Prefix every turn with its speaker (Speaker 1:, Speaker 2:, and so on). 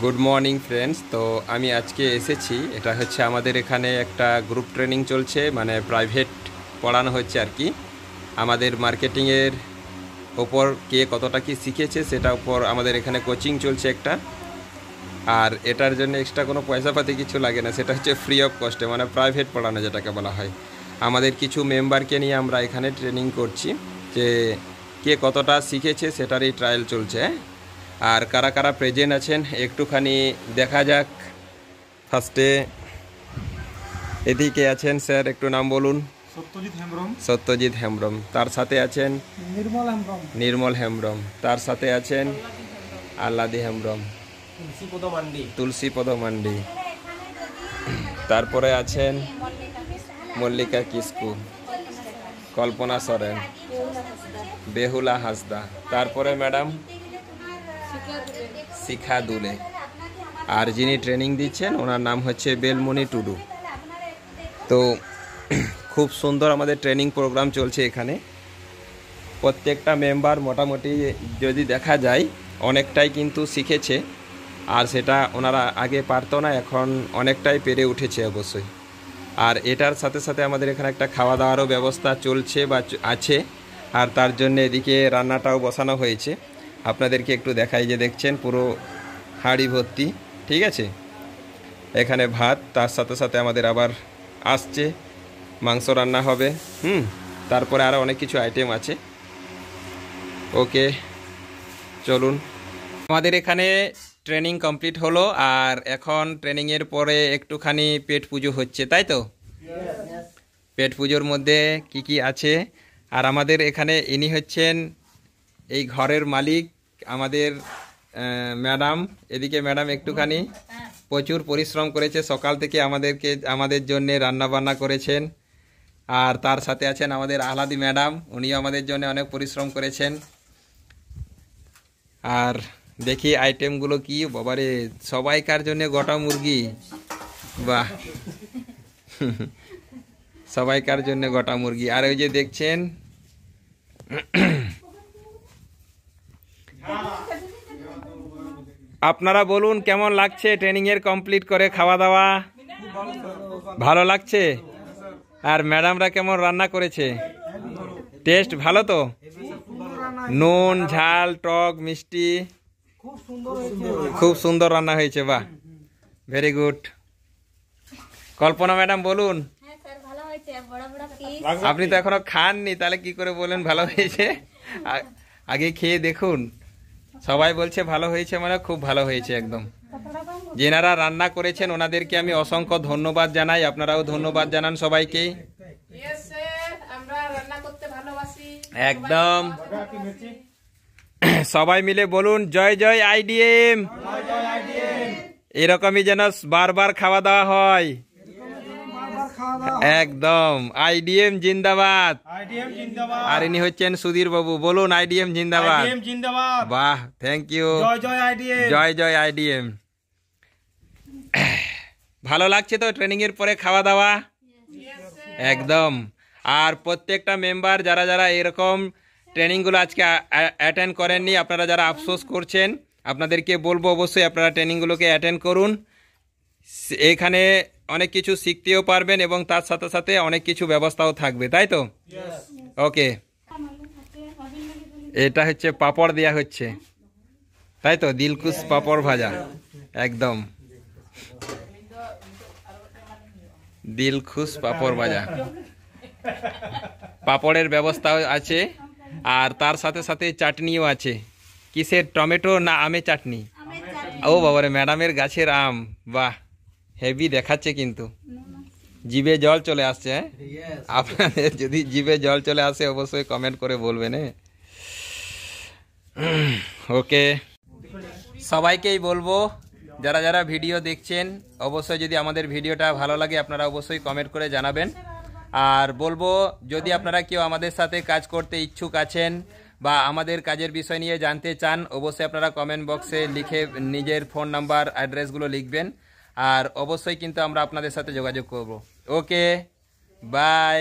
Speaker 1: Good morning friends. তো আমি আজকে এসেছি, এটা হচ্ছে আমাদের এখানে একটা গ্রুপ ট্রেনিং চলছে, মানে প্রাইভেট পড়ানো হচ্ছে আর কি। আমাদের মার্কেটিংয়ের ওপর কে কতটা কি শিখেছে সেটা উপর আমাদের এখানে কোচিং চলছে একটা। আর এটার জন্য এক্সট্রা কোনো পয়সা পাতি কিছু লাগে না, সেটা হচ্ছে ফ্রি অফ কস্টে, মানে প্রাইভেট পড়ানো যেটাকে বলা হয়। আমাদের কিছু মেম্বারকে নিয়ে আমরা এখানে ট্রেনিং করছি, যে কে কতটা শিখেছে সেটারই ট্রায়াল চলছে। আর কারা কারা প্রেজেন্ট আছেন একটুখানি দেখা যাক। ফার্স্টে এদিকে আছেন স্যার, একটু নাম বলুন।
Speaker 2: সত্যজিৎ হেমব্রম।
Speaker 1: সত্যজিৎ হেমব্রম। তার সাথে আছেন
Speaker 2: নির্মল হেমব্রম।
Speaker 1: নির্মল হেমব্রম। তার সাথে আছেন আল্লাদি হেমব্রম। তুলসীপদ মান্ডি। তারপরে আছেন মল্লিকা কিস্কু, কল্পনা সরেন, বেহুলা হাসদা। তারপরে ম্যাডাম শিখা দুলে। আর যিনি ট্রেনিং দিচ্ছেন ওনার নাম হচ্ছে বেলমণি টুডু। তো খুব সুন্দর আমাদের ট্রেনিং প্রোগ্রাম চলছে এখানে। প্রত্যেকটা মেম্বার মোটামুটি যদি দেখা যায় অনেকটাই কিন্তু শিখেছে, আর সেটা ওনারা আগে পারতো না, এখন অনেকটাই পেরে উঠেছে অবশ্যই। আর এটার সাথে সাথে আমাদের এখানে একটা খাওয়া দাওয়ারও ব্যবস্থা চলছে বা আছে, আর তার জন্য এদিকে রান্নাটাও বসানো হয়েছে। আপনাদেরকে একটু দেখাই, যে দেখছেন পুরো হাঁড়ি ভর্তি, ঠিক আছে। এখানে ভাত, তার সাথে সাথে আমাদের আবার আসছে মাংস রান্না হবে। তারপরে আরও অনেক কিছু আইটেম আছে। ওকে, চলুন। আমাদের এখানে ট্রেনিং কমপ্লিট হলো, আর এখন ট্রেনিংয়ের পরে একটুখানি পেট পুজো হচ্ছে, তাই তো? পেট পুজোর মধ্যে কি কি আছে, আর আমাদের এখানে ইনি হচ্ছেন এই ঘরের মালিক, আমাদের ম্যাডাম। এদিকে ম্যাডাম একটুখানি প্রচুর পরিশ্রম করেছে, সকাল থেকে আমাদের জন্য রান্না বান্না করেছেন। আর তার সাথে আছেন আমাদের আহলাদি ম্যাডাম, উনিও আমাদের জন্য অনেক পরিশ্রম করেছেন। আর দেখি আইটেমগুলো কি, বাবারে সবাইকার জন্য গোটা মুরগি, বাহ সবাইকার জন্য গোটা মুরগি। আর ওই যে দেখছেন আপনারা বলুন কেমন লাগছে ট্রেনিংয়ের কমপ্লিট করে খাওয়া দাওয়া? ভালো লাগছে? আর ম্যাডামরা কেমন রান্না করেছে? টেস্ট ভালো তো? নুন ঝাল টক মিষ্টি খুব সুন্দর রান্না হয়েছে, বাহ, ভেরি গুড। কল্পনা ম্যাডাম বলুন। আপনি তো এখনো খাননি, তাহলে কি করে বলেন ভালো হয়েছে? আগে খেয়ে দেখুন। সবাই বলছে ভালো হয়েছে, মানে খুব ভালো হয়েছে একদম। যেনারা রান্না করেছেন ওনাদেরকে আমি অসংখ্য ধন্যবাদ জানাই, আপনারাও ধন্যবাদ জানান সবাইকে। একদম সবাই মিলে বলুন জয় জয় আইডিএম। এরকমই যেন বারবার খাওয়া দাওয়া হয়। একদম আইডিএম জিন্দাবাদ। আর ইনি হচ্ছেন সুধীর বাবু, বলুন আইডিএম জিন্দাবাদ। বাহ, থ্যাংক ইউ। জয় জয় আইডিএম। ভালো লাগছে তো ট্রেনিং এর পরে খাওয়া দাওয়া? একদম। আর প্রত্যেকটা মেম্বার যারা যারা এরকম ট্রেনিংগুলো আজকে অ্যাটেন্ড করেননি, আপনারা যারা আফসোস করছেন, আপনাদেরকে বলবো অবশ্যই আপনারা ট্রেনিংগুলোকে অ্যাটেন্ড করুন। এখানে অনেক কিছু শিখতেও পারবেন এবং তার সাথে সাথে অনেক কিছু ব্যবস্থাও থাকবে, তাই তো? ওকে, এটা হচ্ছে পাপড় দেয়া হচ্ছে, তাই তো? দিলখুশ পাপড় ভাজা, একদম দিলখুশ পাপড় ভাজা। পাপড়ের ব্যবস্থাও আছে, আর তার সাথে সাথে চাটনিও আছে। কিসের, টমেটো না আমের চাটনি? ও বাবারে, ম্যাডামের গাছের আম, বাহ, হেভি দেখাচ্ছে কিন্তু। জিভে জল চলে আসছে। আপনাদের যদি জিভে জল চলে আসে অবশ্যই কমেন্ট করে বলবেন। ওকে, সবাইকেই বলবো যারা যারা ভিডিও দেখছেন অবশ্যই যদি আমাদের ভিডিওটা ভালো লাগে আপনারা অবশ্যই কমেন্ট করে জানাবেন। আর বলবো যদি আপনারা কেউ আমাদের সাথে কাজ করতে ইচ্ছুক আছেন বা আমাদের কাজের বিষয় নিয়ে জানতে চান, অবশ্যই আপনারা কমেন্ট বক্সে লিখে নিজের ফোন নাম্বার অ্যাড্রেসগুলো লিখবেন, আর অবশ্যই কিন্তু আমরা আপনাদের সাথে যোগাযোগ করব। ওকে, বাই।